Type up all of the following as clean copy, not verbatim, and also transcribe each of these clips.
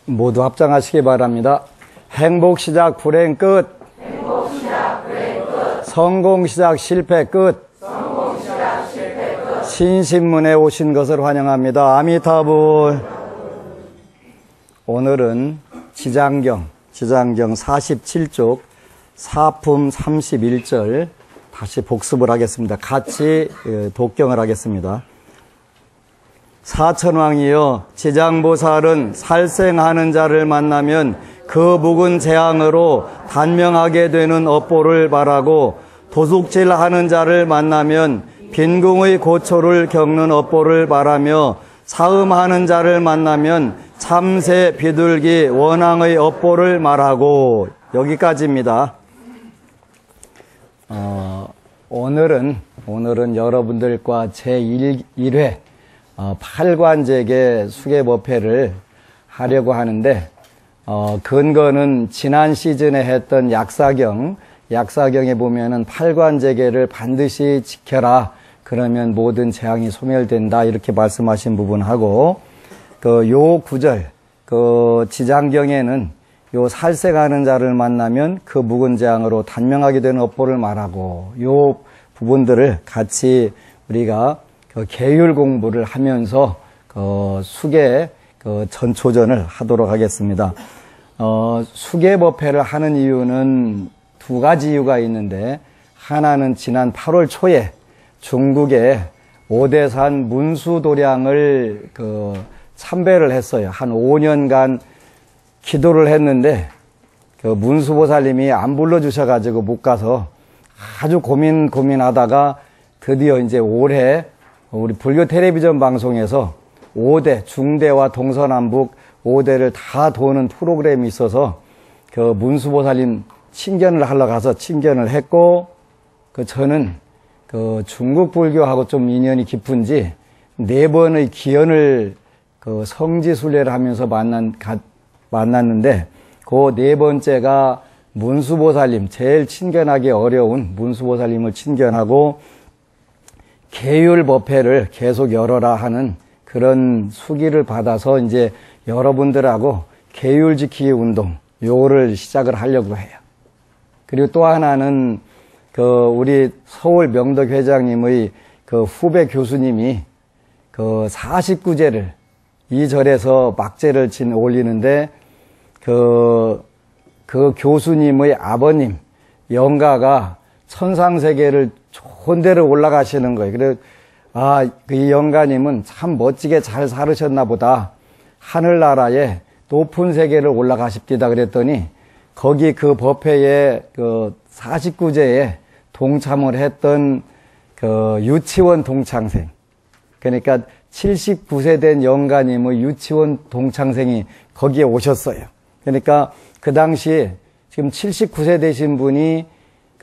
모두 합장하시기 바랍니다. 행복 시작 불행 끝. 성공 시작 실패 끝. 신신문에 오신 것을 환영합니다. 아미타불. 오늘은 지장경 47쪽 사품 31절 다시 복습을 하겠습니다. 같이 독경을 하겠습니다. 사천왕이여, 지장보살은 살생하는 자를 만나면 그 묵은 재앙으로 단명하게 되는 업보를 말하고, 도둑질하는 자를 만나면 빈궁의 고초를 겪는 업보를 말하며, 사음하는 자를 만나면 참새 비둘기 원앙의 업보를 말하고. 여기까지입니다. 오늘은 여러분들과 제1회 팔관제계 수계법회를 하려고 하는데, 근거는 지난 시즌에 했던 약사경에 보면은 팔관제계를 반드시 지켜라. 그러면 모든 재앙이 소멸된다. 이렇게 말씀하신 부분하고, 요 구절, 지장경에는 요 살생하는 자를 만나면 그 묵은 재앙으로 단명하게 되는 업보를 말하고, 요 부분들을 같이 우리가 계율 공부를 하면서 수계 전초전을 하도록 하겠습니다. 수계법회를 하는 이유는 두 가지 이유가 있는데, 하나는 지난 8월 초에 중국의 오대산 문수도량을 참배를 했어요. 한 5년간 기도를 했는데 문수보살님이 안 불러주셔가지고 못 가서 아주 고민하다가 드디어 이제 올해 우리 불교 텔레비전 방송에서 5대, 중대와 동서남북 5대를 다 도는 프로그램이 있어서 문수보살님 친견을 하러 가서 친견을 했고, 저는 중국 불교하고 좀 인연이 깊은지 4번의 기연을 성지순례를 하면서 만났는데, 그 4번째가 문수보살님, 제일 친견하기 어려운 문수보살님을 친견하고 계율법회를 계속 열어라 하는 그런 수기를 받아서 이제 여러분들하고 계율 지키기 운동, 요거를 시작을 하려고 해요. 그리고 또 하나는 우리 서울 명덕 회장님의 후배 교수님이 49제를 이 절에서 막제를 올리는데, 그 교수님의 아버님 영가가 천상세계를 좋은 데로 올라가시는 거예요. 그래서 이 영가님은 참 멋지게 잘 살으셨나 보다. 하늘나라에 높은 세계를 올라가십니다. 그랬더니 거기 그 법회에 49제에 동참을 했던 유치원 동창생, 그러니까 79세 된 영가님의 유치원 동창생이 거기에 오셨어요. 그러니까 그 당시 지금 79세 되신 분이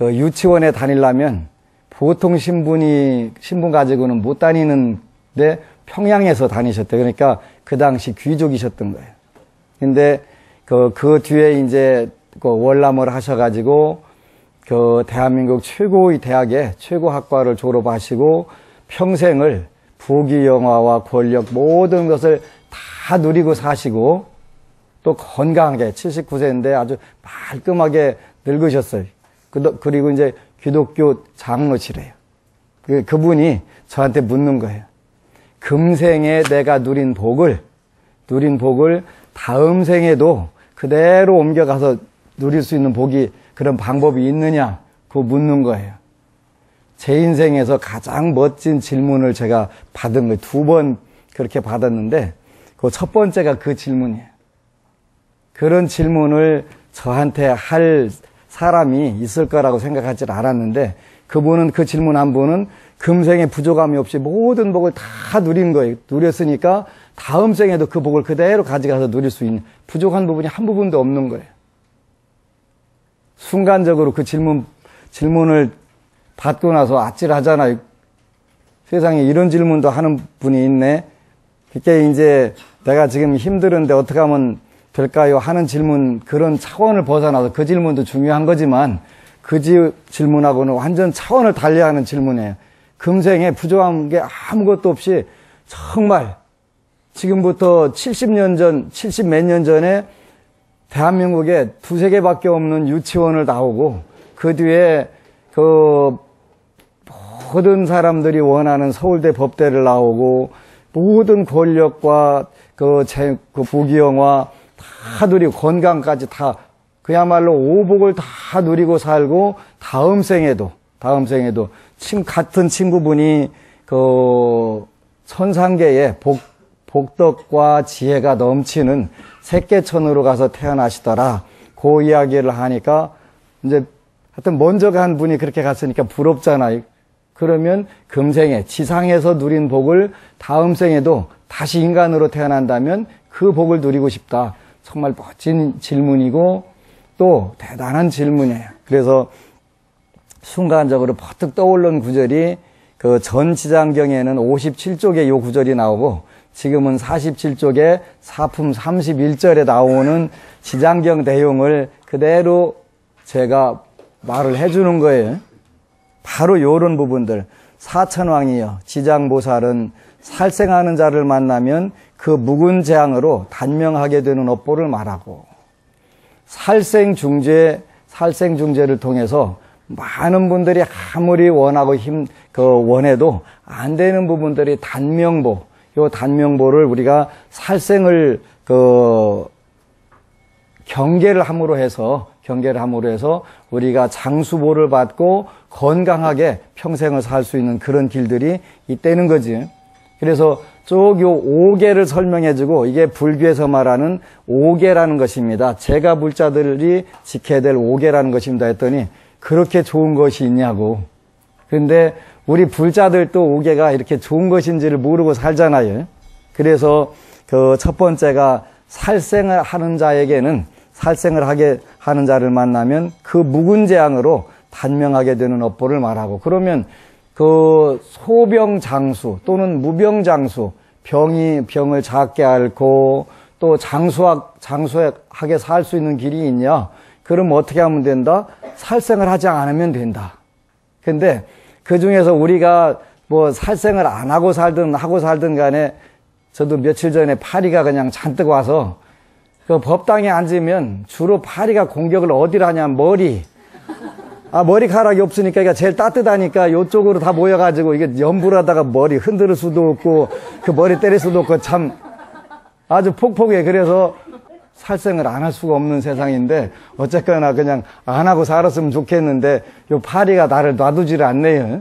유치원에 다니려면 보통 신분 가지고는 못 다니는데 평양에서 다니셨대요. 그러니까 그 당시 귀족이셨던 거예요. 근데 그 뒤에 이제 월남을 하셔가지고 대한민국 최고의 대학의 최고 학과를 졸업하시고 평생을 부귀영화와 권력 모든 것을 다 누리고 사시고, 또 건강하게 79세인데 아주 말끔하게 늙으셨어요. 그리고 이제 기독교 장로시래요. 그분이 저한테 묻는 거예요. 금생에 내가 누린 복을 다음 생에도 그대로 옮겨가서 누릴 수 있는 복이, 그런 방법이 있느냐, 그거 묻는 거예요. 제 인생에서 가장 멋진 질문을 제가 받은 거예요. 2번 그렇게 받았는데, 그 첫 번째가 그 질문이에요. 그런 질문을 저한테 할 사람이 있을 거라고 생각하지 않았는데, 그분은 그 질문 한 분은 금생에 부족함이 없이 모든 복을 다 누린 거예요. 누렸으니까 다음 생에도 그 복을 그대로 가져가서 누릴 수 있는, 부족한 부분이 한 부분도 없는 거예요. 순간적으로 그 질문을 받고 나서 아찔하잖아요. 세상에 이런 질문도 하는 분이 있네. 그게 이제 내가 지금 힘들은데 어떻게 하면 될까요? 하는 질문, 그런 차원을 벗어나서 그 질문도 중요한 거지만 그 질문하고는 완전 차원을 달리하는 질문이에요. 금생에 부족한 게 아무것도 없이 정말 지금부터 70년 전, 70 몇 년 전에 대한민국에 두세 개밖에 없는 유치원을 나오고 그 뒤에 그 모든 사람들이 원하는 서울대 법대를 나오고 모든 권력과 그 부귀영화 다 누리고 건강까지 다 그야말로 오복을 다 누리고 살고 다음 생에도 같은 친구분이 그 천상계에 복덕과 지혜가 넘치는 색계천으로 가서 태어나시더라. 그 이야기를 하니까 이제 하여튼 먼저 간 분이 그렇게 갔으니까 부럽잖아요. 그러면 금생에 지상에서 누린 복을 다음 생에도 다시 인간으로 태어난다면 그 복을 누리고 싶다. 정말 멋진 질문이고 또 대단한 질문이에요. 그래서 순간적으로 퍼뜩 떠오른 구절이 그 전 지장경에는 57쪽에 요 구절이 나오고 지금은 47쪽에 사품 31절에 나오는 지장경 내용을 그대로 제가 말을 해주는 거예요. 바로 요런 부분들. 사천왕이여 지장보살은 살생하는 자를 만나면 그 묵은 재앙으로 단명하게 되는 업보를 말하고 살생중재를 통해서 많은 분들이 아무리 원하고 원해도 안 되는 부분들이 단명보, 요 단명보를 우리가 살생을 경계를 함으로 해서 우리가 장수보를 받고 건강하게 평생을 살 수 있는 그런 길들이 있다는 거지. 그래서 쭉 요 5계를 설명해주고 이게 불교에서 말하는 5계라는 것입니다. 제가 불자들이 지켜야 될 5계라는 것입니다 했더니 그렇게 좋은 것이 있냐고. 근데 우리 불자들도 5계가 이렇게 좋은 것인지를 모르고 살잖아요. 그래서 그 첫 번째가 살생을 하는 자에게는 살생을 하게 하는 자를 만나면 그 묵은 재앙으로 단명하게 되는 업보를 말하고 그러면 그 소병장수 또는 무병장수 병을 작게 앓고 또 장수하게 살 수 있는 길이 있냐? 그럼 어떻게 하면 된다? 살생을 하지 않으면 된다. 근데 그 중에서 우리가 뭐 살생을 안 하고 살든 하고 살든 간에 저도 며칠 전에 파리가 그냥 잔뜩 와서 그 법당에 앉으면 주로 파리가 공격을 어디로 하냐면 머리카락이 없으니까 이게 제일 따뜻하니까 이쪽으로 다 모여가지고 이게 염불하다가 머리 흔들 수도 없고 그 머리 때릴 수도 없고 참 아주 폭폭해. 그래서 살생을 안 할 수가 없는 세상인데 어쨌거나 그냥 안 하고 살았으면 좋겠는데 요 파리가 나를 놔두지를 않네요.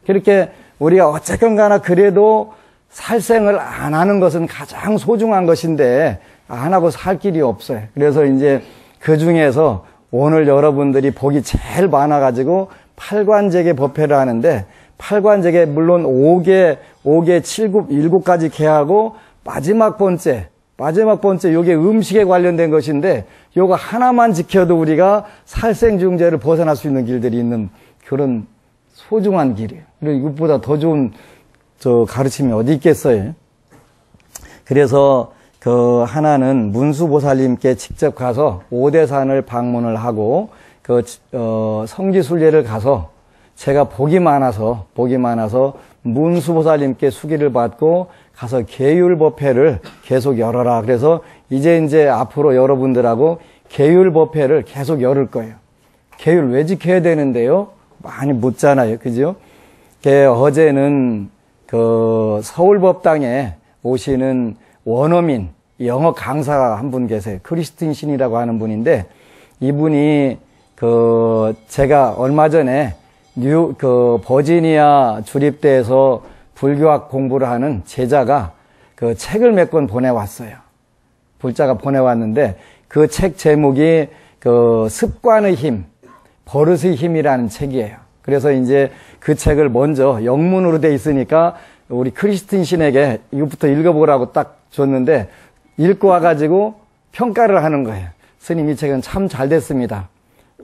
그렇게 우리가 어쨌건 간에 그래도 살생을 안 하는 것은 가장 소중한 것인데 안 하고 살 길이 없어요. 그래서 이제 그 중에서 오늘 여러분들이 복이 제일 많아가지고 팔관제계 법회를 하는데 팔관제계 물론 5개, 7급, 7가지 개하고 마지막 번째 요게 음식에 관련된 것인데 요거 하나만 지켜도 우리가 살생중재를 벗어날 수 있는 길들이 있는 그런 소중한 길이에요. 그리고 이것보다 더 좋은 가르침이 어디 있겠어요. 그래서 그 하나는 문수보살님께 직접 가서 오대산을 방문을 하고 성지순례를 가서 제가 복이 많아서 문수보살님께 수기를 받고 가서 계율법회를 계속 열어라. 그래서 이제 앞으로 여러분들하고 계율법회를 계속 열을 거예요. 계율 왜 지켜야 되는데요? 많이 묻잖아요. 그죠? 어제는 그 서울법당에 오시는 원어민 영어 강사가 한 분 계세요. 크리스틴 신이라고 하는 분인데 이분이 제가 얼마 전에 버지니아 주립대에서 불교학 공부를 하는 제자가 그 책을 몇 권 보내왔어요. 불자가 보내왔는데 그 책 제목이 습관의 힘, 버릇의 힘이라는 책이에요. 그래서 이제 그 책을 먼저 영문으로 돼 있으니까 우리 크리스틴 신에게 이것부터 읽어보라고 딱 줬는데 읽고 와가지고 평가를 하는 거예요. 스님 이 책은 참 잘 됐습니다.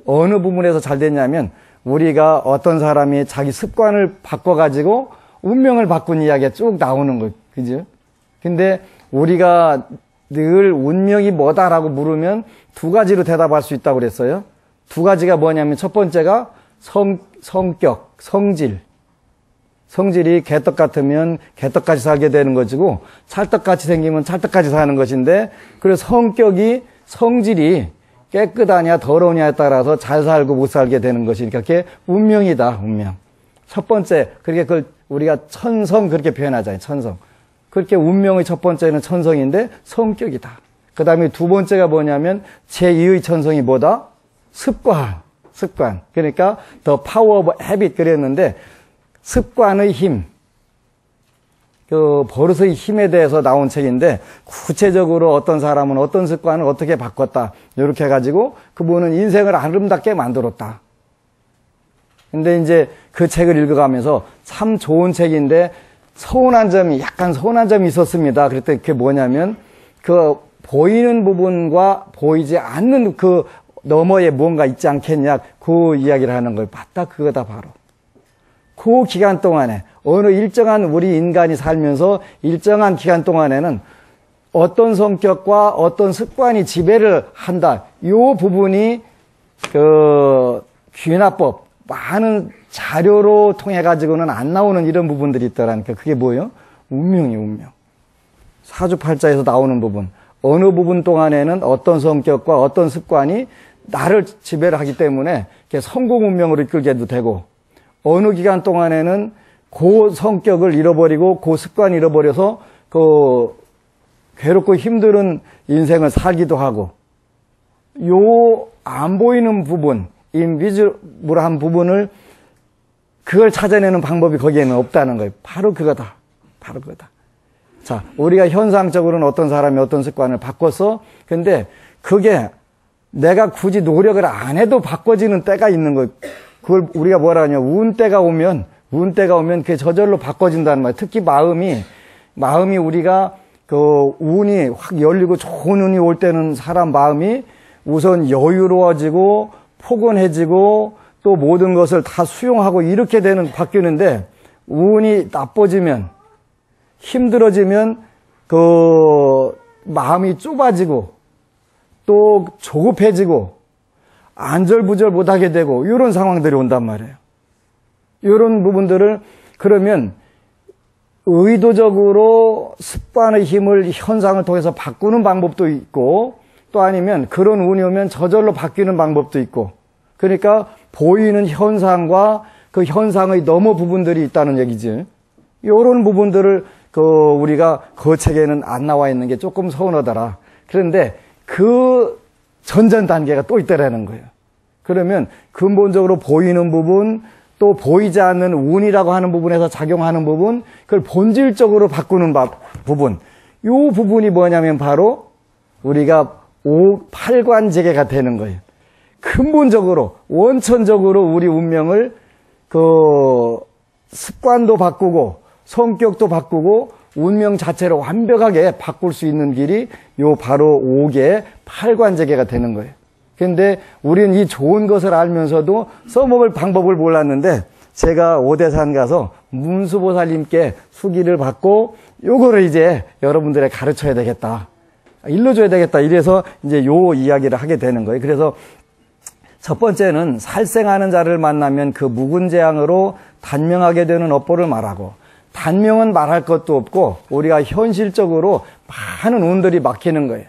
어느 부분에서 잘 됐냐면 우리가 어떤 사람이 자기 습관을 바꿔가지고 운명을 바꾼 이야기가 쭉 나오는 거예요. 그죠? 근데 우리가 늘 운명이 뭐다라고 물으면 두 가지로 대답할 수 있다고 그랬어요. 두 가지가 뭐냐면 첫 번째가 성격, 성질. 성질이 개떡 같으면 개떡같이 살게 되는 것이고 찰떡같이 생기면 찰떡같이 사는 것인데, 그래서 성질이 깨끗하냐 더러우냐에 따라서 잘 살고 못 살게 되는 것이니까 그게 운명이다, 운명. 첫 번째, 그렇게 그걸 우리가 천성 그렇게 표현하잖아요, 천성. 그렇게 운명의 첫 번째는 천성인데 성격이다. 그 다음에 두 번째가 뭐냐면 제2의 천성이 뭐다? 습관. 그러니까 The Power of Habit 그랬는데, 습관의 힘, 그 버릇의 힘에 대해서 나온 책인데, 구체적으로 어떤 사람은 어떤 습관을 어떻게 바꿨다, 이렇게 해가지고 그분은 인생을 아름답게 만들었다. 근데 이제 그 책을 읽어가면서 참 좋은 책인데 약간 서운한 점이 있었습니다. 그랬더니 그게 뭐냐면, 그 보이는 부분과 보이지 않는 그 너머에 무언가 있지 않겠냐, 그 이야기를 하는 걸 봤다. 그거다, 바로. 그 기간 동안에, 어느 일정한 우리 인간이 살면서 일정한 기간 동안에는 어떤 성격과 어떤 습관이 지배를 한다. 이 부분이 그 귀납법, 많은 자료로 통해 가지고는 안 나오는 이런 부분들이 있더라니까. 그게 뭐예요? 운명이에요, 운명. 사주팔자에서 나오는 부분. 어느 부분 동안에는 어떤 성격과 어떤 습관이 나를 지배를 하기 때문에 성공 운명으로 이끌게도 되고, 어느 기간 동안에는 그 성격을 잃어버리고 그 습관을 잃어버려서 그 괴롭고 힘든 인생을 살기도 하고, 요 안 보이는 부분, 인비지블한 부분을 그걸 찾아내는 방법이 거기에는 없다는 거예요. 바로 그거다. 자, 우리가 현상적으로는 어떤 사람이 어떤 습관을 바꿨어. 근데 그게 내가 굳이 노력을 안 해도 바꿔지는 때가 있는 거예요. 그걸 우리가 뭐라 하냐, 운때가 오면 그게 저절로 바꿔진다는 말이에요. 특히 마음이 우리가 그 운이 확 열리고 좋은 운이 올 때는 사람 마음이 우선 여유로워지고 포근해지고 또 모든 것을 다 수용하고 이렇게 바뀌는데, 운이 나빠지면, 힘들어지면 그 마음이 좁아지고 또 조급해지고 안절부절 못하게 되고 이런 상황들이 온단 말이에요. 이런 부분들을 그러면 의도적으로 습관의 힘을 현상을 통해서 바꾸는 방법도 있고, 또 아니면 그런 운이 오면 저절로 바뀌는 방법도 있고, 그러니까 보이는 현상과 그 현상의 너머 부분들이 있다는 얘기지. 이런 부분들을 우리가 그 책에는 안 나와 있는 게 조금 서운하더라. 그런데 그 전전 단계가 또 있다라는 거예요. 그러면 근본적으로 보이는 부분, 또 보이지 않는 운이라고 하는 부분에서 작용하는 부분, 그걸 본질적으로 바꾸는 부분. 이 부분이 뭐냐면 바로 우리가 팔관재계가 되는 거예요. 근본적으로, 원천적으로 우리 운명을 습관도 바꾸고 성격도 바꾸고 운명 자체를 완벽하게 바꿀 수 있는 길이 바로 5개 팔관재계가 되는 거예요. 근데 우리는 이 좋은 것을 알면서도 써먹을 방법을 몰랐는데, 제가 오대산 가서 문수보살님께 수기를 받고 요거를 이제 여러분들에 가르쳐야 되겠다, 일러줘야 되겠다, 이래서 이제 요 이야기를 하게 되는 거예요. 그래서 첫 번째는 살생하는 자를 만나면 그 묵은재앙으로 단명하게 되는 업보를 말하고, 단명은 말할 것도 없고 우리가 현실적으로 많은 운들이 막히는 거예요.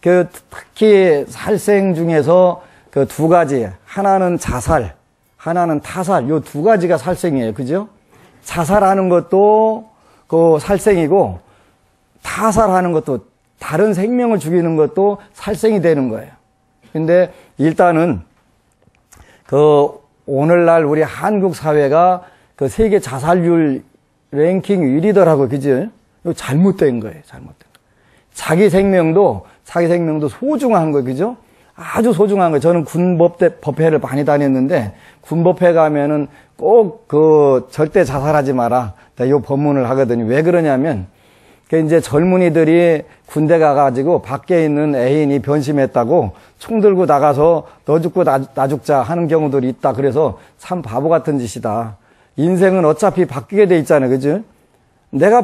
특히 살생 중에서 그 두 가지, 하나는 자살, 하나는 타살, 요 두 가지가 살생이에요. 그죠? 자살하는 것도 그 살생이고, 타살하는 것도, 다른 생명을 죽이는 것도 살생이 되는 거예요. 근데 일단은 오늘날 우리 한국 사회가 그 세계 자살률 랭킹 1위더라고요. 그죠? 이거 잘못된 거예요. 자기 생명도 소중한 거예요. 그죠? 아주 소중한 거예요. 저는 군법회를 많이 다녔는데, 군법회 가면은 꼭 절대 자살하지 마라, 요 법문을 하거든요. 왜 그러냐면, 이제 젊은이들이 군대 가가지고 밖에 있는 애인이 변심했다고 총 들고 나가서 너 죽고 나 죽자 하는 경우들이 있다. 그래서 참 바보 같은 짓이다. 인생은 어차피 바뀌게 돼 있잖아요. 그죠? 내가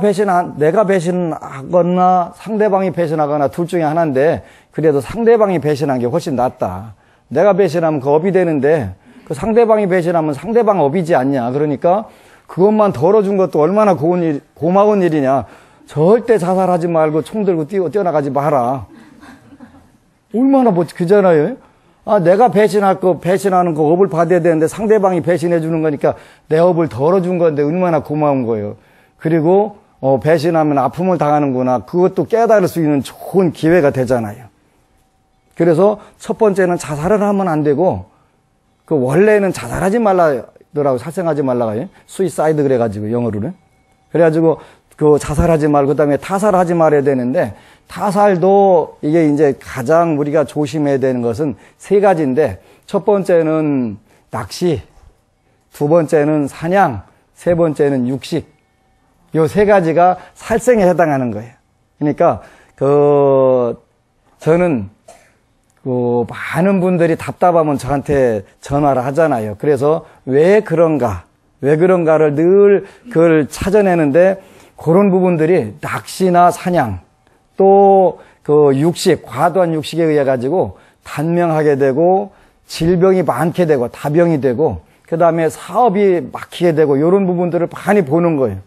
배신하거나 상대방이 배신하거나 둘 중에 하나인데, 그래도 상대방이 배신한 게 훨씬 낫다. 내가 배신하면 그 업이 되는데, 그 상대방이 배신하면 상대방 업이지 않냐. 그러니까 그것만 덜어준 것도 얼마나 고마운 일이냐. 절대 자살하지 말고 총 들고 뛰어나가지 마라. 얼마나 그잖아요. 아, 내가 배신하는 거 업을 받아야 되는데 상대방이 배신해 주는 거니까 내 업을 덜어준 건데 얼마나 고마운 거예요. 그리고 배신하면 아픔을 당하는구나. 그것도 깨달을 수 있는 좋은 기회가 되잖아요. 그래서 첫 번째는 자살을 하면 안 되고, 그 원래는 자살하지 말라더라고. 살생하지 말라가 수이사이드 그래가지고 영어로는. 그래가지고 그 자살하지 말고 그다음에 타살하지 말아야 되는데, 타살도 이게 이제 가장 우리가 조심해야 되는 것은 세 가지인데, 첫 번째는 낚시, 두 번째는 사냥, 세 번째는 육식. 요 세 가지가 살생에 해당하는 거예요. 그러니까 저는 많은 분들이 답답하면 저한테 전화를 하잖아요. 그래서 왜 그런가를 늘 그걸 찾아내는데, 그런 부분들이 낚시나 사냥, 또 육식, 과도한 육식에 의해 가지고 단명하게 되고, 질병이 많게 되고, 다병이 되고, 그 다음에 사업이 막히게 되고, 이런 부분들을 많이 보는 거예요.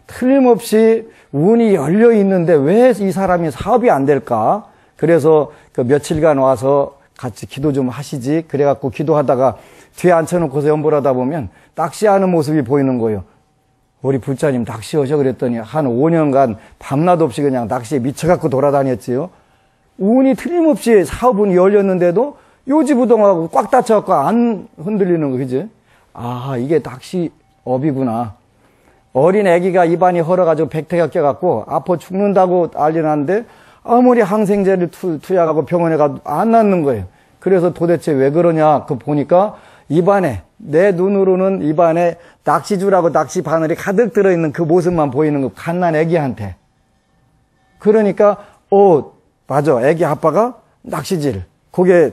틀림없이 운이 열려 있는데 왜 이 사람이 사업이 안 될까? 그래서 며칠간 와서 같이 기도 좀 하시지. 그래갖고 기도하다가 뒤에 앉혀놓고서 연보를 하다 보면 낚시하는 모습이 보이는 거예요. 우리 불자님 낚시하셔 그랬더니 한 5년간 밤낮 없이 그냥 낚시에 미쳐갖고 돌아다녔지요. 운이 틀림없이 사업운이 열렸는데도 요지부동하고 꽉 닫혀갖고 안 흔들리는 거, 그지? 아, 이게 낚시업이구나. 어린 아기가 입안이 헐어가지고 백태가 껴갖고 아파 죽는다고 알려놨는데 아무리 항생제를 투약하고 병원에 가도 안 낫는 거예요. 그래서 도대체 왜 그러냐, 보니까 내 눈으로는 입안에 낚시줄하고 낚시 바늘이 가득 들어있는 그 모습만 보이는 거, 갓난 아기한테. 그러니까, 맞아. 아기 아빠가 낚시질. 그게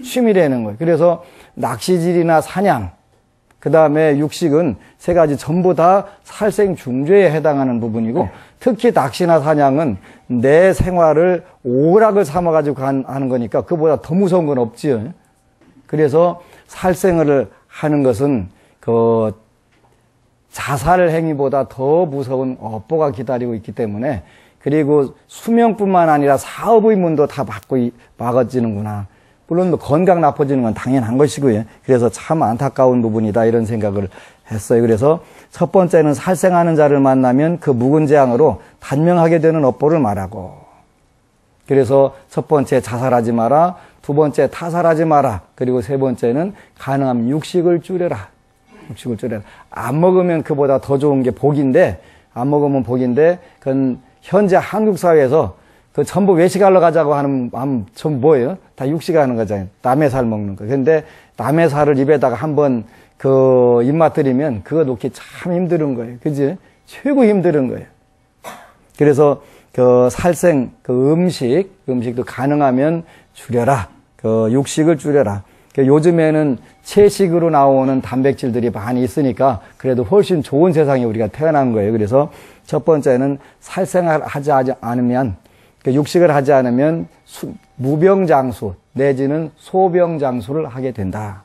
취미라는 거예요. 그래서 낚시질이나 사냥, 그 다음에 육식은 세 가지 전부 다 살생중죄에 해당하는 부분이고, 특히 낚시나 사냥은 내 생활을 오락을 삼아가지고 하는 거니까 그보다 더 무서운 건 없지요. 그래서 살생을 하는 것은 자살 행위보다 더 무서운 업보가 기다리고 있기 때문에, 그리고 수명뿐만 아니라 사업의 문도 다 막아지는구나. 물론 건강 나빠지는 건 당연한 것이고요. 그래서 참 안타까운 부분이다, 이런 생각을 했어요. 그래서 첫 번째는 살생하는 자를 만나면 그 묵은 재앙으로 단명하게 되는 업보를 말하고, 그래서 첫 번째 자살하지 마라, 두 번째 타살하지 마라, 그리고 세 번째는 가능하면 육식을 줄여라. 육식을 줄여라. 안 먹으면 그보다 더 좋은 게 복인데, 안 먹으면 복인데, 그건 현재 한국 사회에서 전부 외식하러 가자고 하는 전 뭐예요? 다 육식하는 거잖아요. 남의 살 먹는 거. 근데 남의 살을 입에다가 한번 입맛 들이면 그거 놓기 참 힘든 거예요. 그지? 최고 힘든 거예요. 그래서 살생, 음식도 가능하면 줄여라. 육식을 줄여라. 요즘에는 채식으로 나오는 단백질들이 많이 있으니까 그래도 훨씬 좋은 세상에 우리가 태어난 거예요. 그래서 첫 번째는 살생을 하지 않으면, 육식을 하지 않으면 무병장수 내지는 소병장수를 하게 된다.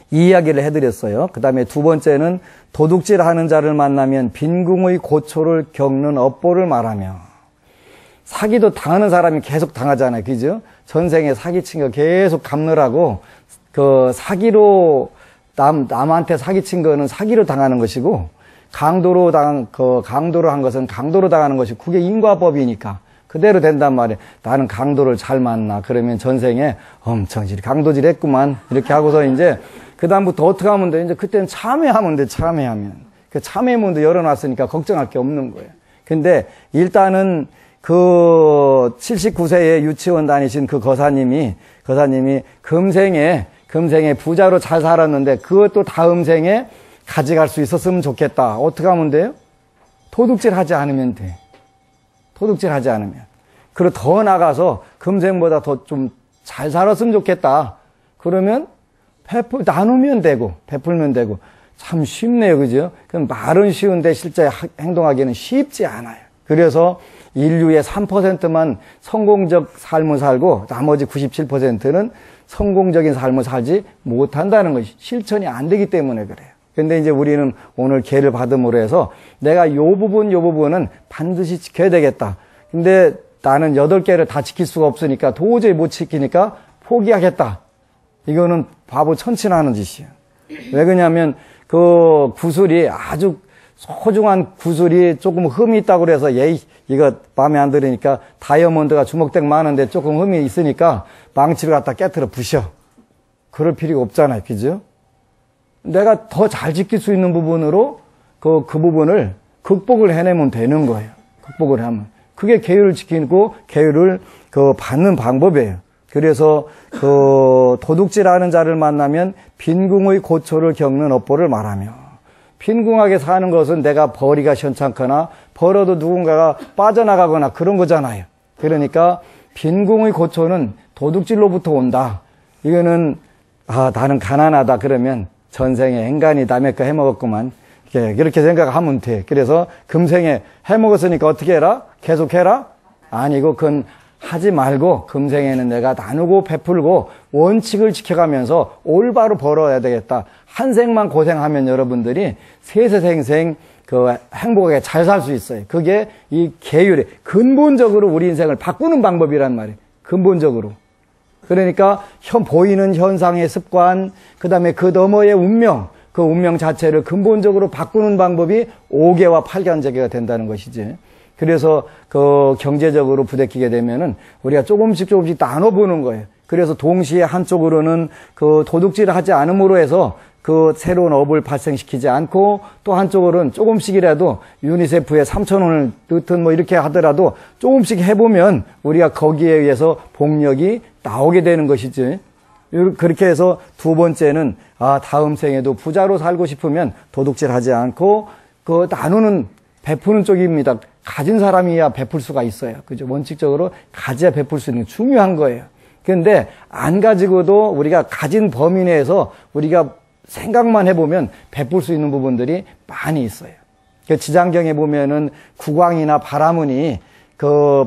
이 이야기를 해드렸어요. 그 다음에 두 번째는 도둑질하는 자를 만나면 빈궁의 고초를 겪는 업보를 말하며, 사기도 당하는 사람이 계속 당하잖아요. 그죠? 전생에 사기친 거 계속 갚느라고 사기로 남한테 사기친 거는 사기로 당하는 것이고, 강도로 한 것은 강도로 당하는 것이, 그게 인과법이니까 그대로 된단 말이에요. 나는 강도를 잘 만나. 그러면 전생에 엄청 강도질 했구만. 이렇게 하고서 이제 그다음부터 어떻게 하면 돼? 이제 그때는 참회하면 돼. 참회하면. 그 참회문도 열어놨으니까 걱정할 게 없는 거예요. 근데 일단은 79세에 유치원 다니신 그 거사님이 금생에 부자로 잘 살았는데 그것도 다음 생에 가져갈 수 있었으면 좋겠다. 어떻게 하면 돼요? 도둑질 하지 않으면 돼. 도둑질 하지 않으면. 그리고 더 나가서 금생보다 더 좀 잘 살았으면 좋겠다. 그러면 나누면 되고, 베풀면 되고. 참 쉽네요. 그죠? 그럼 말은 쉬운데 실제 행동하기는 쉽지 않아요. 그래서 인류의 3%만 성공적 삶을 살고 나머지 97%는 성공적인 삶을 살지 못한다는 것이 실천이 안 되기 때문에 그래요. 근데 이제 우리는 오늘 계를 받음으로 해서 내가 요 부분은 반드시 지켜야 되겠다. 근데 나는 8개를 다 지킬 수가 없으니까 도저히 못 지키니까 포기하겠다. 이거는 바보 천치나 하는 짓이에요. 왜 그러냐면 그 구슬이 아주 소중한 구슬이 조금 흠이 있다고 그래서 이거 마음에 안 들으니까 다이아몬드가 주먹대 많은데 조금 흠이 있으니까 망치를 갖다 깨트려 부셔. 그럴 필요가 없잖아요. 그죠? 내가 더 잘 지킬 수 있는 부분으로 그 부분을 극복을 해내면 되는 거예요. 극복을 하면. 그게 계율을 지키고 계율을 받는 방법이에요. 그래서 도둑질하는 자를 만나면 빈궁의 고초를 겪는 업보를 말하며 빈궁하게 사는 것은 내가 벌이가 시원찮거나 벌어도 누군가가 빠져나가거나 그런 거잖아요. 그러니까 빈궁의 고초는 도둑질로부터 온다. 이거는 나는 가난하다 그러면 전생에 행간이 남의 거 해먹었구만. 그렇게 생각하면 돼. 그래서 금생에 해먹었으니까 어떻게 해라? 계속 해라? 아니고 그건 하지 말고 금생에는 내가 나누고 베풀고 원칙을 지켜가면서 올바로 벌어야 되겠다. 한 생만 고생하면 여러분들이 세세생생 행복하게 잘 살 수 있어요. 그게 이 계율이 근본적으로 우리 인생을 바꾸는 방법이란 말이에요. 근본적으로. 그러니까 보이는 현상의 습관, 그 다음에 그 너머의 운명, 그 운명 자체를 근본적으로 바꾸는 방법이 5개와 8견제계가 된다는 것이지. 그래서 경제적으로 부대끼게 되면은 우리가 조금씩 나눠보는 거예요. 그래서 동시에 한쪽으로는 도둑질을 하지 않음으로 해서 새로운 업을 발생시키지 않고 또 한쪽으로는 조금씩이라도 유니세프에 3,000원을 넣든 이렇게 하더라도 조금씩 해보면 우리가 거기에 의해서 복력이 나오게 되는 것이지. 그렇게 해서 두 번째는 다음 생에도 부자로 살고 싶으면 도둑질 하지 않고 나누는 베푸는 쪽입니다. 가진 사람이야 베풀 수가 있어요. 그죠? 원칙적으로 가져야 베풀 수 있는 게 중요한 거예요. 그런데 안 가지고도 우리가 가진 범위 내에서 우리가 생각만 해보면 베풀 수 있는 부분들이 많이 있어요. 지장경에 보면은 국왕이나 바라문이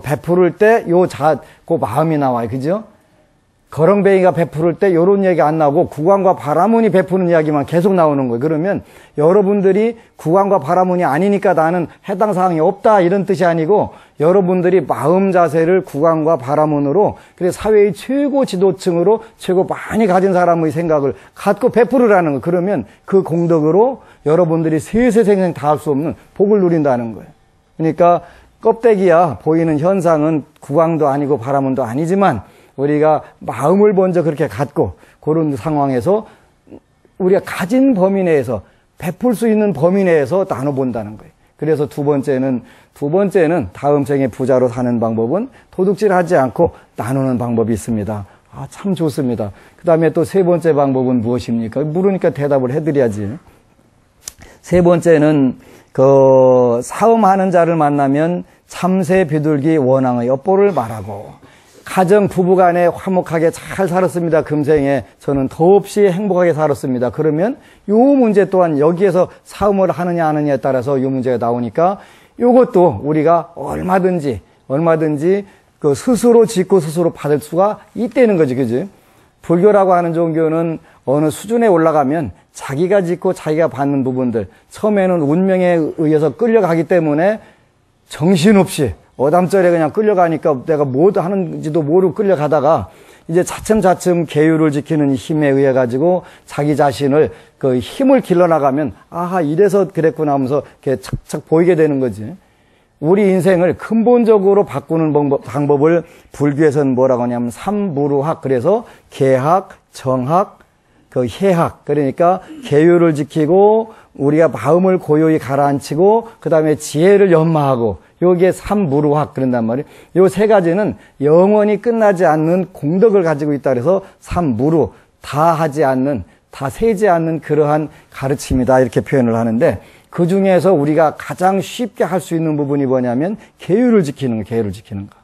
베풀을 때 그 마음이 나와요. 그죠? 거렁뱅이가 베풀을 때 요런 얘기 안 나오고 국왕과 바라문이 베푸는 이야기만 계속 나오는 거예요. 그러면 여러분들이 국왕과 바라문이 아니니까 나는 해당 사항이 없다 이런 뜻이 아니고 여러분들이 마음 자세를 국왕과 바라문으로 그래서 사회의 최고 지도층으로 최고 많이 가진 사람의 생각을 갖고 베풀으라는 거예요. 그러면 그 공덕으로 여러분들이 세세생생 다 할 수 없는 복을 누린다는 거예요. 그러니까 껍데기야 보이는 현상은 국왕도 아니고 바라문도 아니지만 우리가 마음을 먼저 그렇게 갖고 그런 상황에서 우리가 가진 범위 내에서 베풀 수 있는 범위 내에서 나눠본다는 거예요. 그래서 두 번째는 다음 생에 부자로 사는 방법은 도둑질하지 않고 나누는 방법이 있습니다. 참 좋습니다. 그 다음에 또 세 번째 방법은 무엇입니까? 물으니까 대답을 해드려야지. 세 번째는 사음하는 자를 만나면 참새 비둘기 원앙의 업보를 말하고 가정 부부간에 화목하게 잘 살았습니다. 금생에 저는 더없이 행복하게 살았습니다. 그러면 요 문제 또한 여기에서 사음을 하느냐 안 하느냐에 따라서 요 문제가 나오니까 요것도 우리가 얼마든지 스스로 짓고 스스로 받을 수가 있다는 거지. 그지? 불교라고 하는 종교는 어느 수준에 올라가면 자기가 짓고 자기가 받는 부분들 처음에는 운명에 의해서 끌려가기 때문에 정신없이 어담절에 그냥 끌려가니까 내가 뭐 하는지도 모르고 끌려가다가 이제 차츰차츰 계율을 지키는 힘에 의해 가지고 자기 자신을 힘을 길러나가면 이래서 그랬구나 하면서 이렇게 착착 보이게 되는 거지. 우리 인생을 근본적으로 바꾸는 방법을 불교에서는 뭐라고 하냐면 삼무루학. 그래서 계학, 정학, 해학. 그러니까 계율을 지키고 우리가 마음을 고요히 가라앉히고 그 다음에 지혜를 연마하고 요게 삼무루학 그런단 말이에요. 요 세 가지는 영원히 끝나지 않는 공덕을 가지고 있다 그래서 삼무루, 다 하지 않는, 다 세지 않는 그러한 가르침이다 이렇게 표현을 하는데 그 중에서 우리가 가장 쉽게 할 수 있는 부분이 뭐냐면 계율을 지키는 거, 계율을 지키는 거.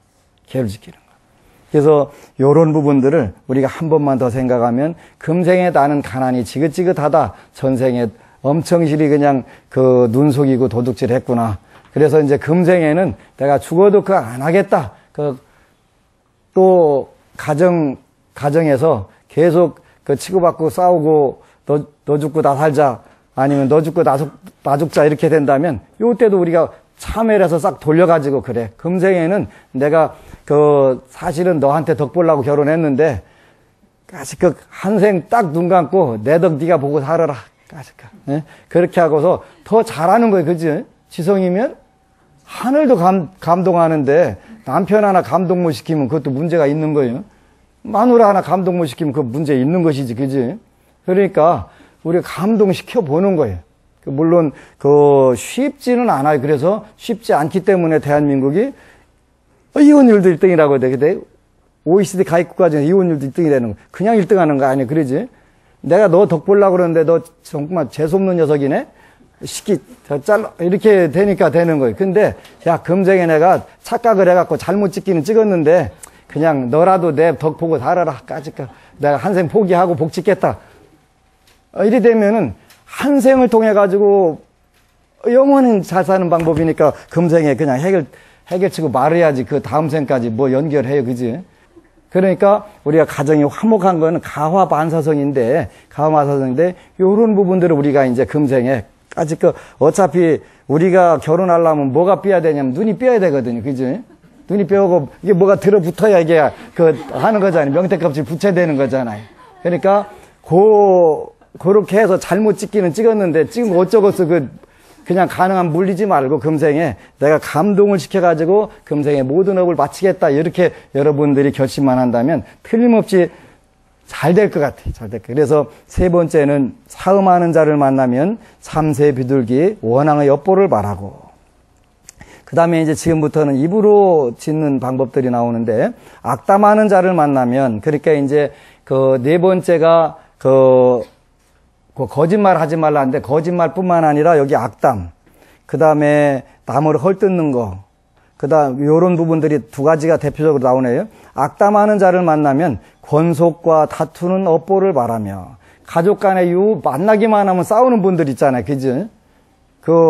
그래서 요런 부분들을 우리가 한 번만 더 생각하면 금생에 나는 가난이 지긋지긋하다. 전생에 엄청실이 그냥 눈 속이고 도둑질 했구나. 그래서 이제 금생에는 내가 죽어도 그거 안 하겠다. 또 가정에서 계속 치고받고 싸우고 너 죽고 나 살자. 아니면 너 죽고 나 죽자 이렇게 된다면 요때도 우리가 참회를 해서 싹 돌려가지고 그래. 금생에는 내가 사실은 너한테 덕 보려고 결혼했는데 까짓거 한생 딱 눈 감고 내 덕 네가 보고 살아라. 까짓거. 예? 그렇게 하고서 더 잘하는 거예요. 그지? 지성이면 하늘도 감동하는데 남편 하나 감동 못 시키면 그것도 문제가 있는 거예요. 마누라 하나 감동 못 시키면 그 문제 있는 것이지. 그지? 그러니까 우리가 감동시켜 보는 거예요. 물론 쉽지는 않아요. 그래서 쉽지 않기 때문에 대한민국이 이혼율도 1등이라고 해야 되겠대. OECD 가입국가 중에 이혼율도 1등이 되는 거. 그냥 1등 하는 거 아니야. 그러지? 내가 너 덕 보려고 그러는데 너 정말 재수없는 녀석이네? 시키, 잘라. 이렇게 되니까 되는 거예요. 근데, 야, 금생에 내가 착각을 해갖고 잘못 찍기는 찍었는데, 그냥 너라도 내 덕 보고 살아라. 까짓까. 내가 한생 포기하고 복 짓겠다. 이래 되면은, 한생을 통해가지고, 영원히 잘 사는 방법이니까, 금생에 그냥 해결치고 말해야지. 그 다음 생까지 뭐 연결해요. 그지? 그러니까 우리가 가정이 화목한 거는 가화반사성인데 요런 부분들을 우리가 이제 금생에 아직 어차피 우리가 결혼하려면 뭐가 삐야 되냐면 눈이 삐어야 되거든요. 그지? 눈이 삐어고 이게 뭐가 들어붙어야 이게 하는 거잖아요. 명태껍질 붙여야 되는 거잖아요. 그러니까 그렇게 해서 잘못 찍기는 찍었는데 찍은 거 어쩌고서 그냥 가능한 물리지 말고 금생에 내가 감동을 시켜가지고 금생에 모든 업을 마치겠다. 이렇게 여러분들이 결심만 한다면 틀림없이 잘 될 것 같아요. 잘 될 것 같아요. 그래서 세 번째는 사음하는 자를 만나면 삼세 비둘기 원앙의 엿보를 말하고. 그 다음에 이제 지금부터는 입으로 짓는 방법들이 나오는데 악담하는 자를 만나면 그러니까 이제 네 번째가 거짓말 하지 말라는데 거짓말뿐만 아니라 여기 악담, 그 다음에 남을 헐뜯는 거, 그 다음 요런 부분들이 두 가지가 대표적으로 나오네요. 악담하는 자를 만나면 권속과 다투는 업보를 말하며 가족 간에 만나기만 하면 싸우는 분들 있잖아요. 그지?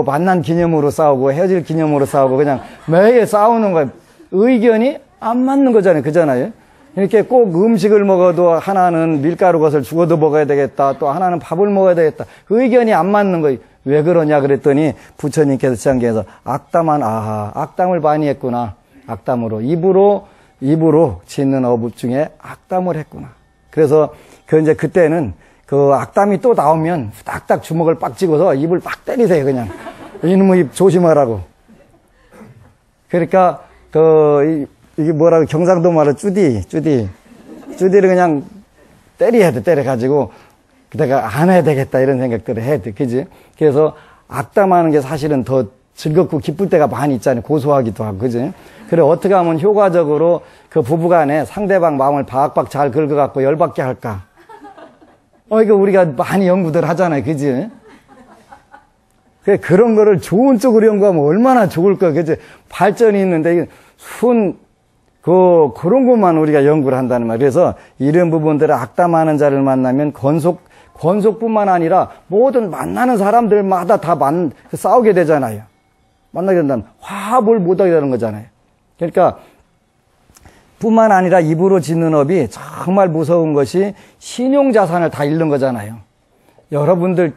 만난 기념으로 싸우고 헤어질 기념으로 싸우고 그냥 매일 싸우는 거예요. 의견이 안 맞는 거잖아요. 그잖아요. 이렇게 꼭 음식을 먹어도 하나는 밀가루 것을 죽어도 먹어야 되겠다. 또 하나는 밥을 먹어야 되겠다. 의견이 안 맞는 거예요. 왜 그러냐 그랬더니 부처님께서 지장계에서 악담을 많이 했구나. 악담으로. 입으로 짓는 업 중에 악담을 했구나. 그래서 이제 그때는 악담이 또 나오면 딱딱 주먹을 빡 쥐고서 입을 빡 때리세요. 그냥. 이놈의 입 조심하라고. 그러니까 이게 뭐라고 경상도 말로 쭈디를 그냥 때려야 돼. 때려가지고 내가 안 해야 되겠다 이런 생각들을 해야 돼. 그지? 그래서 악담하는 게 사실은 더 즐겁고 기쁠 때가 많이 있잖아요. 고소하기도 하고. 그지? 그래 어떻게 하면 효과적으로 그 부부간에 상대방 마음을 박박 잘 긁어갖고 열받게 할까? 이거 우리가 많이 연구들 하잖아요. 그지? 그런 거를 좋은 쪽으로 연구하면 얼마나 좋을 거야. 그지? 발전이 있는데 그런 것만 우리가 연구를 한다는 말이에요. 그래서 이런 부분들을 악담하는 자를 만나면 권속뿐만 아니라 모든 만나는 사람들마다 다 싸우게 되잖아요. 만나게 된다면 화합을 못하게 되는 거잖아요. 그러니까 뿐만 아니라 입으로 짓는 업이 정말 무서운 것이 신용자산을 다 잃는 거잖아요. 여러분들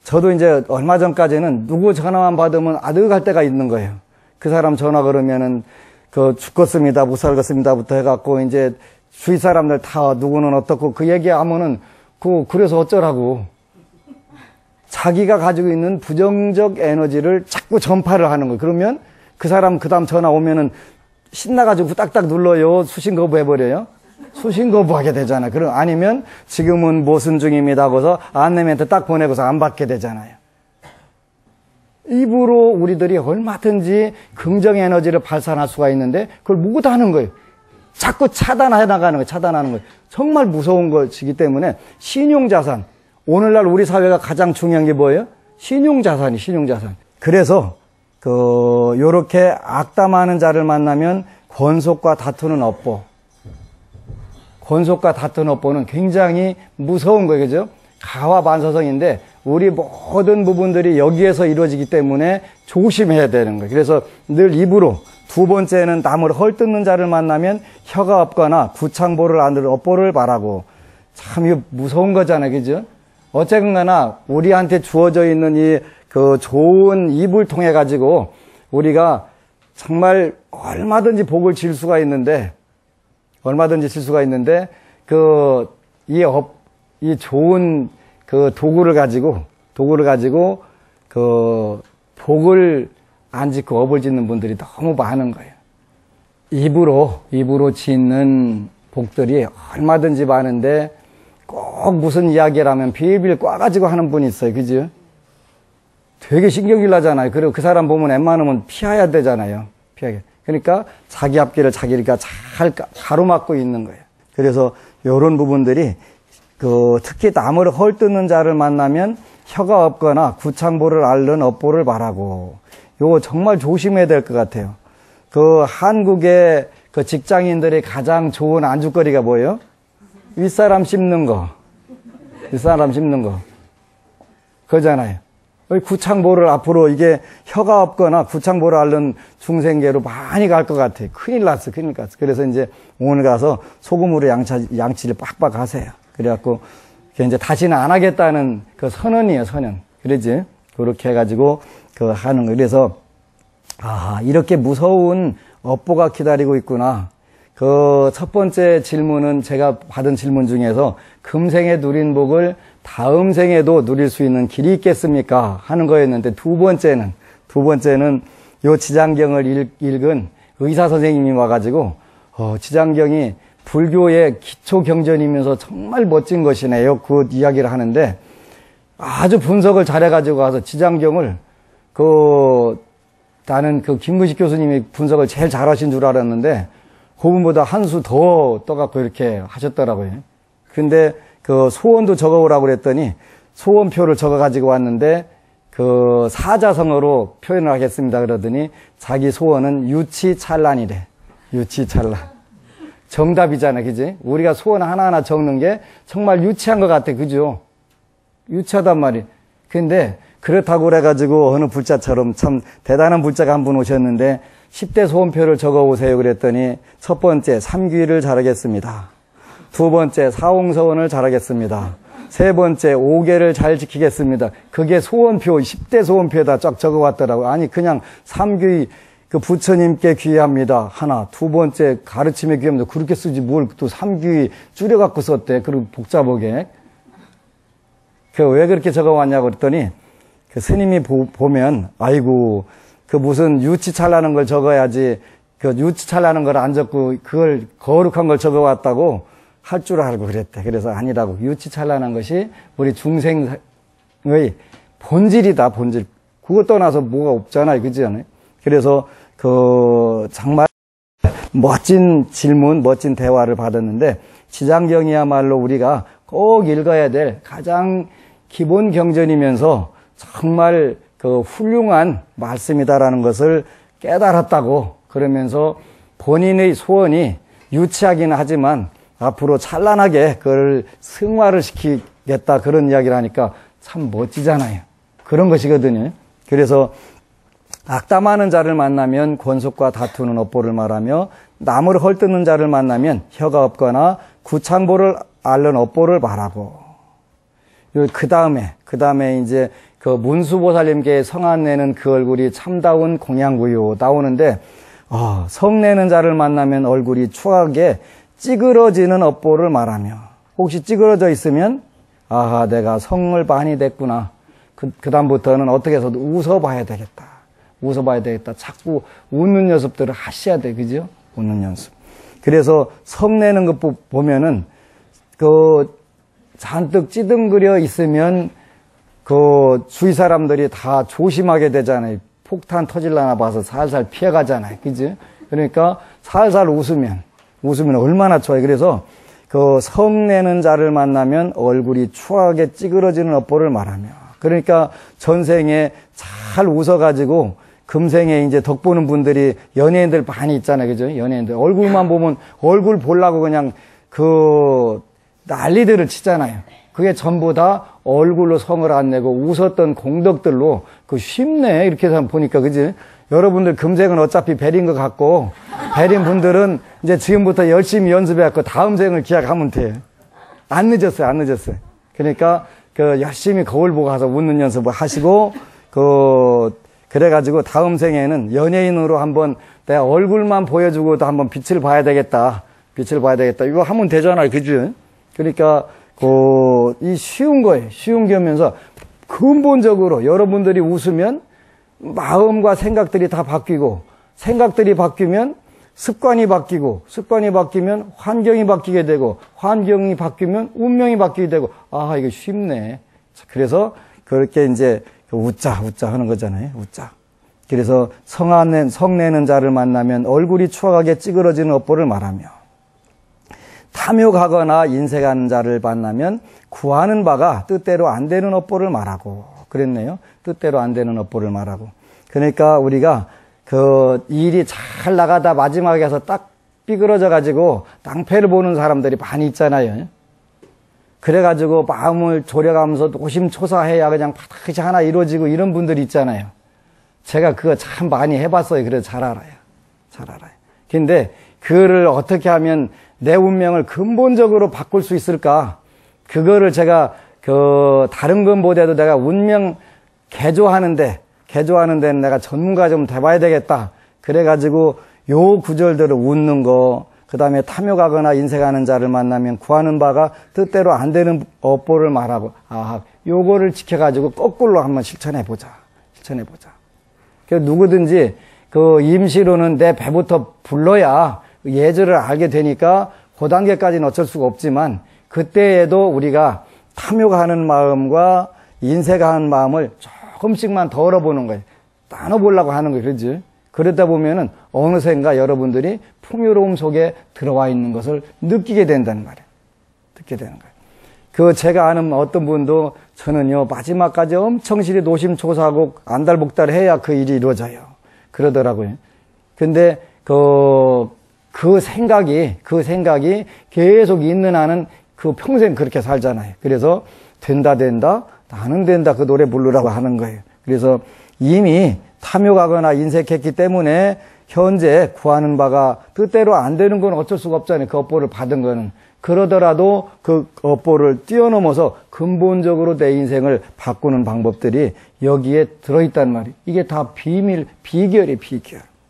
저도 이제 얼마 전까지는 누구 전화만 받으면 아득할 때가 있는 거예요. 그 사람 전화 그러면은 죽겠습니다, 못 살겠습니다부터 해갖고 이제 주위 사람들 다 누구는 어떻고 그 얘기하면은 그래서 어쩌라고. 자기가 가지고 있는 부정적 에너지를 자꾸 전파를 하는 거예요. 그러면 그 사람 그다음 전화 오면은 신나가지고 딱딱 눌러요. 수신 거부해버려요. 수신 거부하게 되잖아요. 그럼 아니면 지금은 모순 중입니다 하고서 안내 멘트 딱 보내고서 안 받게 되잖아요. 입으로 우리들이 얼마든지 긍정 에너지를 발산할 수가 있는데 그걸 못하는 거예요. 자꾸 차단해 나가는 거예요. 차단하는 거예요. 정말 무서운 것이기 때문에 신용자산. 오늘날 우리 사회가 가장 중요한 게 뭐예요? 신용자산이 신용자산. 그래서 요렇게 악담하는 자를 만나면 권속과 다투는 업보. 권속과 다투는 업보는 굉장히 무서운 거예요. 그죠? 가화반사성인데 우리 모든 부분들이 여기에서 이루어지기 때문에 조심해야 되는 거예요. 그래서 늘 입으로. 두 번째는 남을 헐뜯는 자를 만나면 혀가 없거나 구창보를 안들 업보를 말하고. 참 이거 무서운 거잖아요. 그죠? 어쨌든 간에 우리한테 주어져 있는 이 그 좋은 입을 통해 가지고 우리가 정말 얼마든지 복을 질 수가 있는데, 이 좋은 그 도구를 가지고 그 복을 안 짓고 업을 짓는 분들이 너무 많은 거예요. 입으로 짓는 복들이 얼마든지 많은데 꼭 무슨 이야기를 하면 빌빌 꽈가지고 하는 분이 있어요. 그죠? 되게 신경질 나잖아요. 그리고 그 사람 보면 웬만하면 피해야 되잖아요. 피하게. 그러니까 자기 앞길을 자기가 잘 가로막고 있는 거예요. 그래서 이런 부분들이 특히 나무를 헐뜯는 자를 만나면 혀가 없거나 구창보를 앓는 업보를 말하고, 요거 정말 조심해야 될 것 같아요. 한국의 직장인들이 가장 좋은 안주거리가 뭐예요? 윗사람 씹는 거. 그거잖아요. 구창보를 앞으로 이게 혀가 없거나 구창보를 앓는 중생계로 많이 갈 것 같아요. 큰일 났어. 그래서 이제 오늘 가서 소금으로 양치를 빡빡 하세요. 그래갖고, 이제 다시는 안 하겠다는 그 선언이에요, 선언. 그러지? 그렇게 해가지고, 하는 거. 그래서, 이렇게 무서운 업보가 기다리고 있구나. 첫 번째 질문은 제가 받은 질문 중에서 금생에 누린 복을 다음 생에도 누릴 수 있는 길이 있겠습니까? 하는 거였는데, 두 번째는 요 지장경을 읽은 의사 선생님이 와가지고, 지장경이 불교의 기초 경전이면서 정말 멋진 것이네요. 그 이야기를 하는데, 아주 분석을 잘해가지고 와서 지장경을, 나는 김근식 교수님이 분석을 제일 잘하신 줄 알았는데, 그분보다 한 수 더 떠갖고 이렇게 하셨더라고요. 근데 소원도 적어오라고 그랬더니 소원표를 적어가지고 왔는데 사자성어로 표현을 하겠습니다 그러더니 자기 소원은 유치찬란이래. 유치찬란. 정답이잖아, 그지? 우리가 소원 하나하나 적는 게 정말 유치한 것 같아, 그죠? 유치하단 말이야. 근데 그렇다고 그래가지고 어느 불자처럼 참 대단한 불자가 한 분 오셨는데 10대 소원표를 적어오세요 그랬더니 첫 번째 삼귀를 잘하겠습니다. 두 번째 사홍서원을 잘하겠습니다. 세 번째 5계를 잘 지키겠습니다. 그게 소원표, 10대 소원표에다 쫙 적어왔더라고요. 아니 그냥 삼귀 부처님께 귀합니다. 하나. 두 번째 가르침에 귀합니다. 그렇게 쓰지 뭘 또 삼귀 줄여갖고 썼대. 그리고 복잡하게. 왜 그렇게 적어왔냐고 그랬더니 스님이 보면 아이고 무슨 유치찰나는 걸 적어야지 유치찰나는 걸 안 적고 그걸 거룩한 걸 적어왔다고 할 줄 알고 그랬대. 그래서 아니라고. 유치찰나는 것이 우리 중생의 본질이다, 본질. 그거 떠나서 뭐가 없잖아요. 그지 않아요? 그래서 정말 멋진 질문, 멋진 대화를 받았는데 지장경이야말로 우리가 꼭 읽어야 될 가장 기본 경전이면서 정말 훌륭한 말씀이다라는 것을 깨달았다고 그러면서 본인의 소원이 유치하기는 하지만 앞으로 찬란하게 그걸 승화를 시키겠다 그런 이야기를 하니까 참 멋지잖아요. 그런 것이거든요. 그래서 악담하는 자를 만나면 권속과 다투는 업보를 말하며 나무를 헐뜯는 자를 만나면 혀가 없거나 구창보를 앓는 업보를 말하고 그 다음에 이제 문수보살님께 성안 내는 그 얼굴이 참다운 공양구요 나오는데 성 내는 자를 만나면 얼굴이 추하게 찌그러지는 업보를 말하며 혹시 찌그러져 있으면 내가 성을 많이 됐구나. 그 다음부터는 어떻게 해서도 웃어봐야 되겠다. 자꾸 웃는 연습들을 하셔야 돼. 그죠? 웃는 연습. 그래서 성 내는 것 보면은 잔뜩 찌둥그려 있으면 주위 사람들이 다 조심하게 되잖아요. 폭탄 터질라나 봐서 살살 피해가잖아요. 그지? 그러니까 살살 웃으면 얼마나 좋아요. 그래서 성 내는 자를 만나면 얼굴이 추하게 찌그러지는 업보를 말하며 그러니까 전생에 잘 웃어가지고 금생에 이제 덕보는 분들이 연예인들 많이 있잖아요. 그죠? 연예인들. 얼굴만 보면 얼굴 보려고 그냥 난리들을 치잖아요. 그게 전부 다 얼굴로 성을 안 내고 웃었던 공덕들로 쉽네. 이렇게 해서 보니까, 그지? 여러분들 금생은 어차피 벨인 것 같고, 벨인 분들은 이제 지금부터 열심히 연습해갖고 다음 생을 기약하면 돼. 안 늦었어요. 그러니까 그 열심히 거울 보고 가서 웃는 연습을 하시고 그래가지고 다음 생에는 연예인으로 한번 내가 얼굴만 보여주고도 한번 빛을 봐야 되겠다. 빛을 봐야 되겠다. 이거 하면 되잖아요. 그죠? 그러니까 이 쉬운 거예요. 쉬운 게 오면서 근본적으로 여러분들이 웃으면 마음과 생각들이 다 바뀌고, 생각들이 바뀌면 습관이 바뀌고, 습관이 바뀌면 환경이 바뀌게 되고, 환경이 바뀌면 운명이 바뀌게 되고, 아, 이거 쉽네. 그래서 그렇게 이제 웃자 하는 거잖아요. 웃자. 그래서 성내는 자를 만나면 얼굴이 추악하게 찌그러지는 업보를 말하며, 탐욕하거나 인색하는 자를 만나면 구하는 바가 뜻대로 안 되는 업보를 말하고, 그랬네요. 뜻대로 안 되는 업보를 말하고. 그러니까 우리가 일이 잘 나가다 마지막에 가서 딱 삐그러져 가지고 낭패를 보는 사람들이 많이 있잖아요. 그래가지고 마음을 졸여가면서 노심초사해야 그냥 바닥이 하나 이루어지고 이런 분들이 있잖아요. 제가 그거 참 많이 해봤어요. 그래서 잘 알아요. 근데 그거를 어떻게 하면 내 운명을 근본적으로 바꿀 수 있을까? 그거를 제가 다른 것보다도 내가 운명 개조하는 데는 내가 전문가 좀 돼봐야 되겠다. 그래가지고 요 구절들을 웃는 거, 그 다음에 탐욕하거나 인색하는 자를 만나면 구하는 바가 뜻대로 안 되는 업보를 말하고, 요거를 지켜가지고 거꾸로 한번 실천해보자. 누구든지 임시로는 내 배부터 불러야 예절을 알게 되니까 그 단계까지는 어쩔 수가 없지만, 그때에도 우리가 탐욕하는 마음과 인색하는 마음을 조금씩만 덜어보는 거예요. 나눠보려고 하는 거예요. 그렇지? 그러다 보면은 어느샌가 여러분들이 풍요로움 속에 들어와 있는 것을 느끼게 된다는 말이에요. 듣게 되는 거예요. 제가 아는 어떤 분도 저는요, 마지막까지 엄청 실이 노심초사하고 안달복달 해야 그 일이 이루어져요. 그러더라고요. 근데 그 생각이 계속 있는 한은 평생 그렇게 살잖아요. 그래서 된다, 나는 된다, 그 노래 부르라고 하는 거예요. 그래서 이미 탐욕하거나 인색했기 때문에 현재 구하는 바가 뜻대로 안 되는 건 어쩔 수가 없잖아요. 그 업보를 받은 거는. 그러더라도 그 업보를 뛰어넘어서 근본적으로 내 인생을 바꾸는 방법들이 여기에 들어있단 말이에요. 이게 다 비결이에요.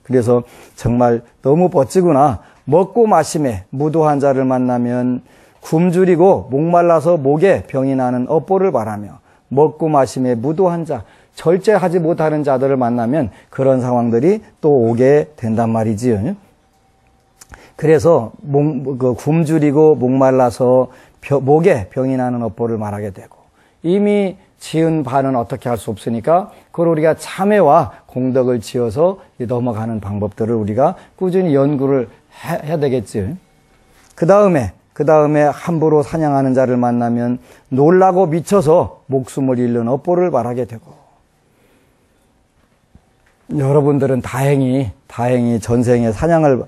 그래서 정말 너무 멋지구나. 먹고 마심에 무도한 자를 만나면 굶주리고 목말라서 목에 병이 나는 업보를 말하며, 먹고 마심에 무도한 자, 절제하지 못하는 자들을 만나면 그런 상황들이 또 오게 된단 말이지요. 그래서 굶주리고 목말라서 목에 병이 나는 업보를 말하게 되고, 이미 지은 바는 어떻게 할 수 없으니까 그걸 우리가 참회와 공덕을 지어서 넘어가는 방법들을 우리가 꾸준히 연구를 해야 되겠지. 그 다음에 함부로 사냥하는 자를 만나면 놀라고 미쳐서 목숨을 잃는 업보를 말하게 되고, 여러분들은 다행히 전생에 사냥을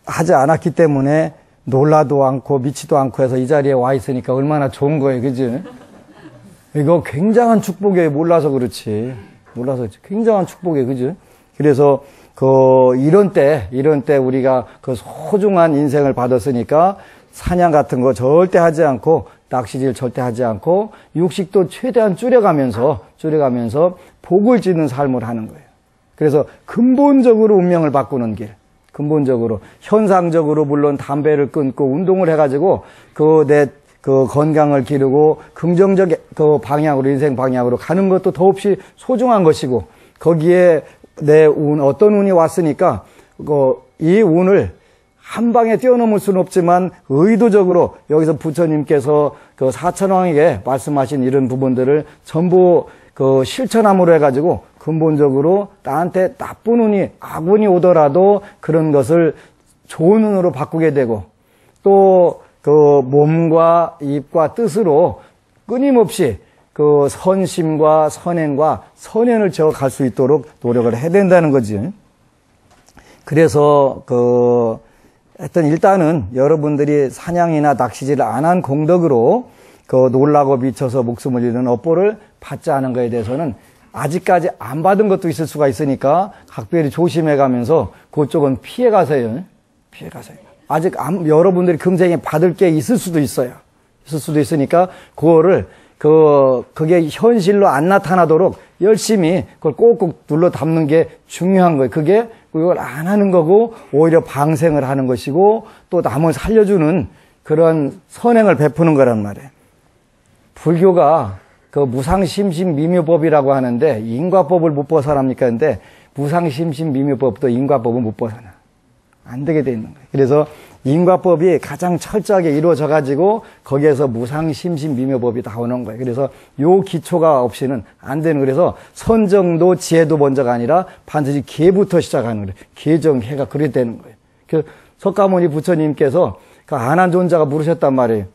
하지 않았기 때문에 놀라도 않고 미치도 않고 해서 이 자리에 와 있으니까 얼마나 좋은 거예요. 그지? 이거 굉장한 축복이에요. 몰라서 그렇지. 굉장한 축복이에요. 그지? 그래서 이런 때 우리가 소중한 인생을 받았으니까 사냥 같은 거 절대 하지 않고, 낚시질 절대 하지 않고, 육식도 최대한 줄여가면서 복을 짓는 삶을 하는 거예요. 그래서 근본적으로 운명을 바꾸는 길. 근본적으로. 현상적으로 물론 담배를 끊고 운동을 해가지고 내 건강을 기르고 긍정적 방향으로, 인생 방향으로 가는 것도 더없이 소중한 것이고, 거기에 내 어떤 운이 왔으니까 이 운을 한 방에 뛰어넘을 수는 없지만 의도적으로 여기서 부처님께서 사천왕에게 말씀하신 이런 부분들을 전부 실천함으로 해가지고 근본적으로 나한테 나쁜 운이, 악운이 오더라도 그런 것을 좋은 운으로 바꾸게 되고, 또 몸과 입과 뜻으로 끊임없이 선심과 선행과 선현을 지어갈 수 있도록 노력을 해야 된다는 거지. 그래서 하여튼 일단은 여러분들이 사냥이나 낚시질을 안 한 공덕으로 놀라고 미쳐서 목숨을 잃는 업보를 받지 않은 것에 대해서는 아직까지 안 받은 것도 있을 수가 있으니까 각별히 조심해 가면서 그쪽은 피해 가세요. 아직 여러분들이 금생에 받을 게 있을 수도 있어요. 있을 수도 있으니까 그거를 그게 현실로 안 나타나도록 열심히 그걸 꼭꼭 눌러 담는 게 중요한 거예요. 그게 그걸 안 하는 거고 오히려 방생을 하는 것이고 또 남을 살려주는 그런 선행을 베푸는 거란 말이에요. 불교가 그 무상심신미묘법이라고 하는데 인과법을 못 벗어납니까? 근데 무상심신미묘법도 인과법은 못 벗어나. 안 되게 돼 있는 거예요. 그래서 인과법이 가장 철저하게 이루어져 가지고 거기에서 무상심신미묘법이 나오는 거예요. 그래서 요 기초가 없이는 안 되는 거예요. 그래서 선정도 지혜도 먼저가 아니라 반드시 계부터 시작하는 거예요. 계정해가 그렇게 되는 거예요. 그 석가모니 부처님께서 그 안한존자가 물으셨단 말이에요.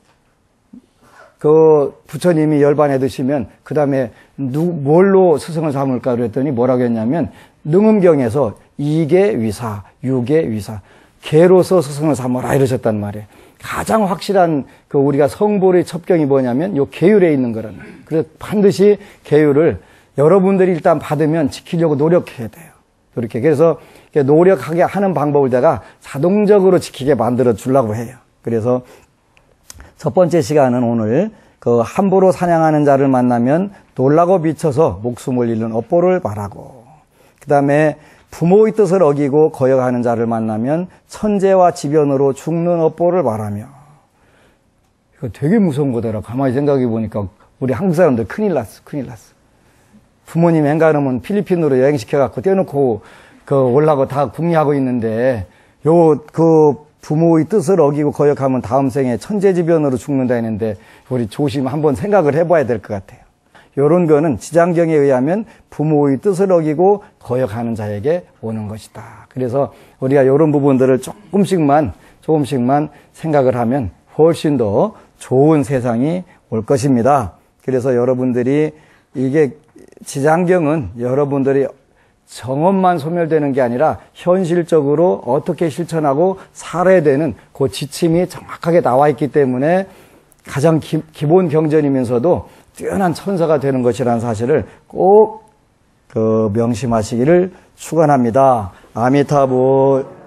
그 부처님이 열반해 드시면 그 다음에 뭘로 스승을 삼을까 그랬더니 뭐라고 했냐면 능음경에서 이계 위사, 유계 위사, 계로서 스승을 삼아라 이러셨단 말이에요. 가장 확실한 그 우리가 성불의 첩경이 뭐냐면 요 계율에 있는 거라는 거예요. 그래서 반드시 계율을 여러분들이 일단 받으면 지키려고 노력해야 돼요. 이렇게 그래서 노력하게 하는 방법을 내가 자동적으로 지키게 만들어 주려고 해요. 그래서 첫 번째 시간은 오늘 그 함부로 사냥하는 자를 만나면 놀라고 미쳐서 목숨을 잃는 업보를 말하고, 그 다음에 부모의 뜻을 어기고 거역하는 자를 만나면 천재와 지변으로 죽는 업보를 말하며. 이거 되게 무서운 거더라. 가만히 생각해 보니까 우리 한국 사람들 큰일 났어. 부모님 행가하면 필리핀으로 여행시켜갖고 떼어놓고 올라고 다 궁리하고 있는데 부모의 뜻을 어기고 거역하면 다음 생에 천재지변으로 죽는다 했는데 우리 조심 한번 생각을 해봐야 될 것 같아요. 요런 거는 지장경에 의하면 부모의 뜻을 어기고 거역하는 자에게 오는 것이다. 그래서 우리가 요런 부분들을 조금씩만 생각을 하면 훨씬 더 좋은 세상이 올 것입니다. 그래서 여러분들이 이게 지장경은 여러분들이 정언만 소멸되는 게 아니라 현실적으로 어떻게 실천하고 살아야 되는 그 지침이 정확하게 나와 있기 때문에 가장 기본 경전이면서도 뛰어난 천사가 되는 것이라는 사실을 꼭 명심하시기를 축원합니다. 아미타불.